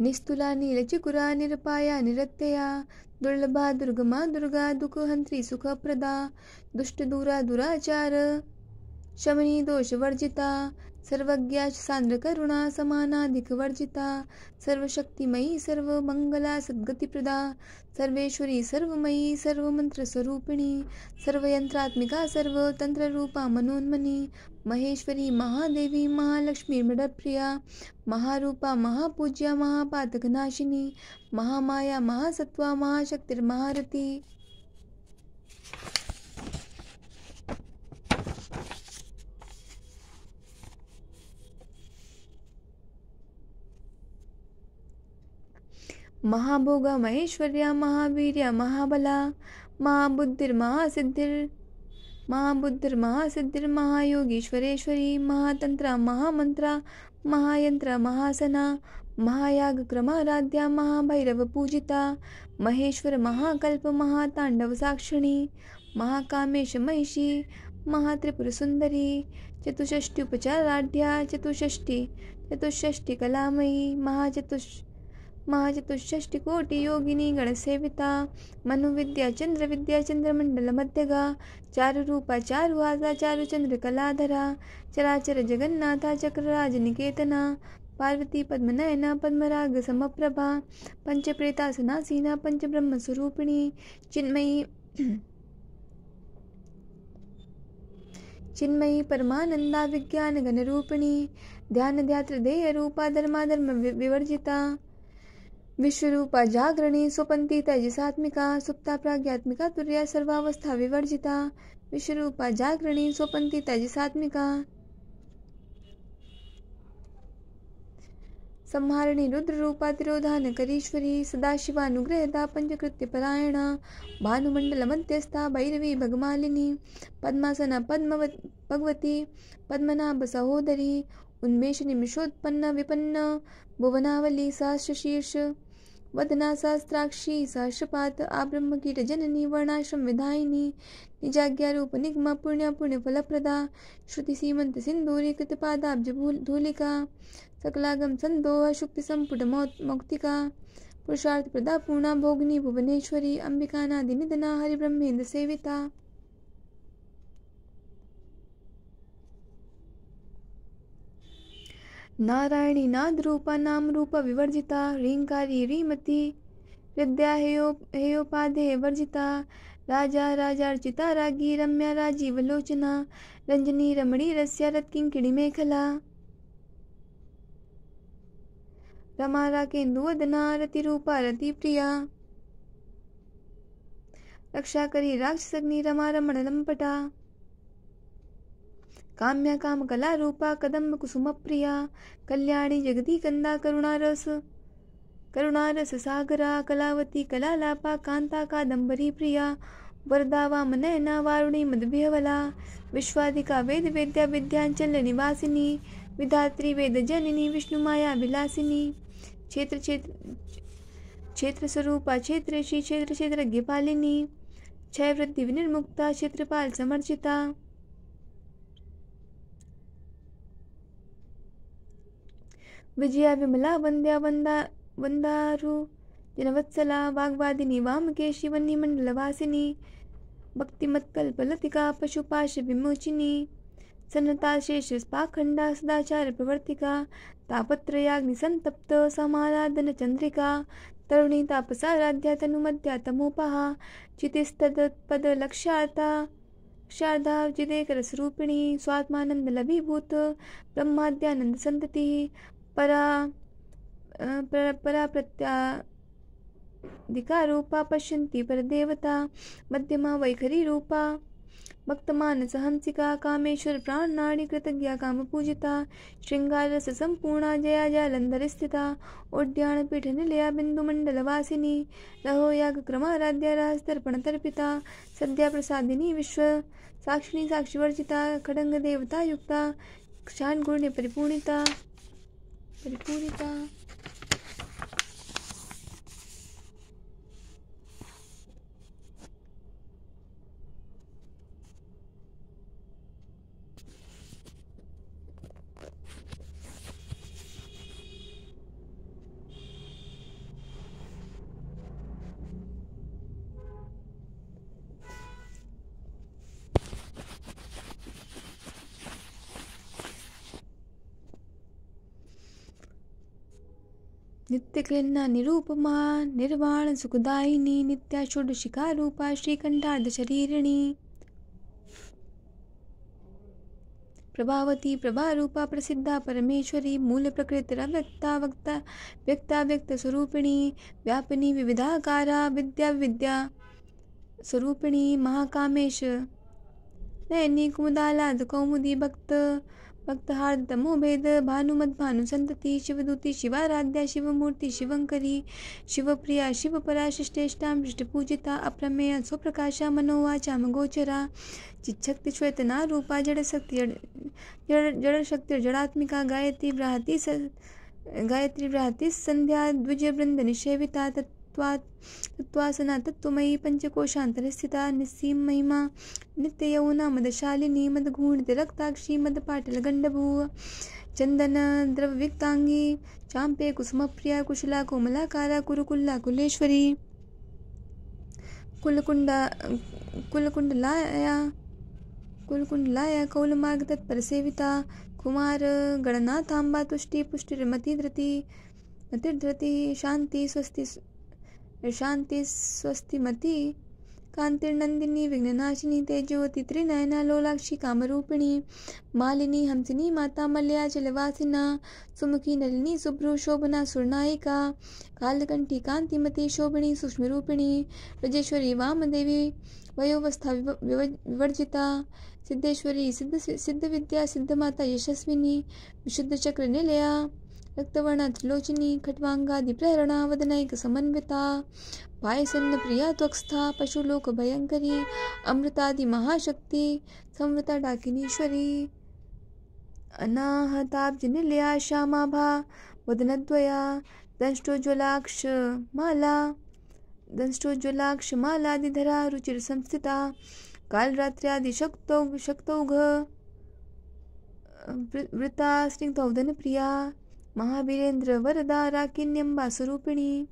निस्तुला नीलचिकुरा निरपाया निरत्यया दुर्लभा दुर्गमा दुर्गा दुःखहन्त्री सुखप्रदा दुष्टदूरा दुराचार शमनी दोषवर्जिता सर्वज्ञा सांद्रकरुणा समानाधिकवर्जिता सर्वशक्तिमयी सर्वमंगला सद्गतिप्रदा सर्वेश्वरी सर्वमयी सर्वमंत्रस्वरूपिणी सर्वयंत्रात्मिका सर्वतंत्ररूपा मनोन्मनी महेश्वरी महादेवी महालक्ष्मी मृडप्रिया महारूपा महापूज्या महापातकनाशिनी महामाया महासत्वा महाशक्तिर्महारती। महाभोगा महेश्वर्या महावीर्या महाबला महाबुद्धिर्महासिद्धिर महायोगीश्वरेश्वरी महातंत्रा महामंत्रा महायंत्र महासना महायागक्रमाराध्या महाभैरव पूजिता महेश्वर महाकल्प महातांडव साक्षिणी महाकामेश महिषी महात्रिपुर सुंदरी चतुष्षष्टि चतुष्षष्टि कलामयी महाचतुष्षष्टि कोटि योगिनी गणसेविता मनुविद्या चंद्रमंडल मध्यगा चारु रूपा चारु आसा चारु चंद्र कलाधरा चराचर जगन्नाथा चक्रराज निकेतना पार्वती पद्मनयना पद्मराग समप्रभा पंचप्रेतासनासीना पंचब्रह्म स्वरूपिणी चिन्मयी परमानंदा विज्ञान घन रूपिणी ध्यान ध्यात्र देय रूपा धर्माधर्म विवर्जिता विश्वरूपा जागरणी स्वपंती तेजसात्मिका सुप्ता प्राज्ञात्मिका तुर्या सर्वावस्था विवर्जिता विश्वरूपा जागरणी स्वपंती तेजसात्मिका संहारिणी रुद्र रूपा तिरोधान करीश्वरी सदाशिवानुग्रहदा पंचकृत्य परायणा भानुमंडल मध्यस्था भैरवी भगमालिनी पद्मासना भगवती पद्मनाभ सहोदरी उन्मेष निमिषोत्पन्न विपन्न भुवनावली सहस्रशीर्ष वदना सहस्त्राक्षी सहस्रपात आब्रह्म कीट जननी वर्णाश्रम विधायिनी निजाज्ञा रूप निगमा पुण्य फलप्रदा श्रुति सीमंत सिंदूरी कृतपादाब्ज धूलिका सकलागम संदोह शुक्ति संपुट मौक्तिका पुरुषार्थ प्रदा पूर्णा भोगिनी भुवनेश्वरी अंबिका नादि निधना हरि ब्रह्मेन्द्र सेविता नारायणी नाद रूपा नाम रूपा विवर्जिता ह्रींकारी ह्रीमती हृदया हेयोपाधेय वर्जिता राजा राजार्चिता रागी रम्या राजीव लोचना रंजनी रमणी रस्या रत्किंकिणी मेखला रमा राकेन्दुवदना रतिरूपा रतिप्रिया रक्षा करी राक्षसग्नि रमा रमण लंपटा काम्या काम कला रूपा कदम्ब कुसुम प्रिया कल्याणी जगती कंदा करुणारस सागरा कलावती कलालापा कांता कादम्बरी प्रिया वरदा वामनयना वारुणी मदभिहवला विश्वाधिका वेद वेद्या विद्यांचल निवासिनी विधात्री वेद जननी विष्णुमाया विलासिनी क्षेत्र स्वरूपा क्षेत्रेशी क्षेत्रज्ञ पालिनी क्षय वृद्धि विनिर्मुक्ता क्षेत्रपाल समर्चिता विजया विमला वंद्या वंदारु जनवत्सला वाग्वादिनी वामकेशी वन्नी मंडलवासिनी भक्तिमत्कल्पलतिका पशुपाश विमोचिनी सन्नता शेष पाखंडा सदाचार प्रवर्तिका तापत्रयाग्नि संतप्त समाराधन चंद्रिका तरुणी तापसाराध्या तनुमध्या तमोपहा चितिस्तत्पद लक्ष्यार्था जितेकर स्वरूपिणी स्वात्मानंद लभीभूत ब्रह्माद्यानंद संतति परा प्रत्यादिका रूपा पश्यन्ति परदेवता मध्यमा वैखरी रूपा भक्तमानस हंसिका कामेश्वर प्राणनाड़ी कृतज्ञा काम पूजिता श्रृंगार रस संपूर्णा जया जालंधर स्थिता उद्यान पीठ निलया बिंदु मंडल वासिनी रहो याग क्रमाराध्या रहस्तर्पण तर्पिता सद्या प्रसादिनी विश्व साक्षिणी साक्षिवर्जिता खडंग देवता युक्ता क्षाण गुण परिपूर्णिता नित्य क्लिन्ना निरूपमा निर्वाण सुखदायिनी नित्या षोडशिका रूपा श्रीकंठार्ध शरीरिणी प्रभावती प्रभारूपा प्रसिद्धा परमेश्वरी मूल प्रकृतिरव्यक्ता वक्ता व्यक्ता व्यक्त स्वरूपिणी व्यापिनी विविधाकारा विद्या विद्या स्वरूपिणी महाकामेश नयनी कुमुदालाद कौमुदी भक्त भक्तहार्द तमोभेद भानुमद भानुसंतति शिवदूती शिवाराध्या शिवमूर्ति शिवंकरी शिवप्रिया शिवपरा शिष्टेष्टां शिष्टपूजिता अप्रमेय स्वप्रकाशा मनोवाचा मगोचरा चिच्छक्ति श्वेतना रूपा जड़ शक्ति जड़ात्मिका गायत्री बृहति संध्या द्विज वृंद निषेविता तत्वासना तत्वमयी पंचकोशांतर स्थिता निस्सीम महिमा नित्य यौना मदशालिनी मदघूर्णित रक्ताक्षी मदपाटल गंडभू चंदन द्रव विक्तांगी चांपे कुसुमप्रिया कुशला कोमलाकारा कुरुकुल्ला कुलेश्वरी कुलकुंडलाया कौलमार्ग तत्पर सेविता कुमार गणनाथांबा तुष्टि पुष्टिर्मतिधृति मतिर्धृति शांति स्वस्तिमती कांतिर्नंदिनी विघ्ननाशिनी तेजोवती त्रिनयना लोलाक्षी कामरूपिणी मालिनी हंसिनी माता मलयाचलवासिना सुमुखी नलिनी शुभ्रू शोभना सुरनायिका कालकंठी कांतिमती शोभिनी सूक्ष्मरूपिणी रजेश्वरी वामदेवी वयोवस्था विवर्जिता सिद्धेश्वरी सिद्ध विद्या सिद्धमाता यशस्विनी विशुद्ध चक्र निलया रक्तवर्णा त्रिलोचनी खट्वांगादि प्रहरणा वदनैक समन्विता पायसन्न प्रिया त्वक्स्था पशुलोक भयंकरी अमृतादि महाशक्ति संवृता डाकिनीश्वरी अनाहताब्ज निलया श्यामाभा वदनद्वया दंष्टोज्वलाक्ष मालादिधरा रुचिर संस्थिता कालरात्र्यादि शक्तौघ वृता स्निग्धौदन प्रिया महावीरेन्द्र वरदा राकिन्यंबा स्वरूपिणी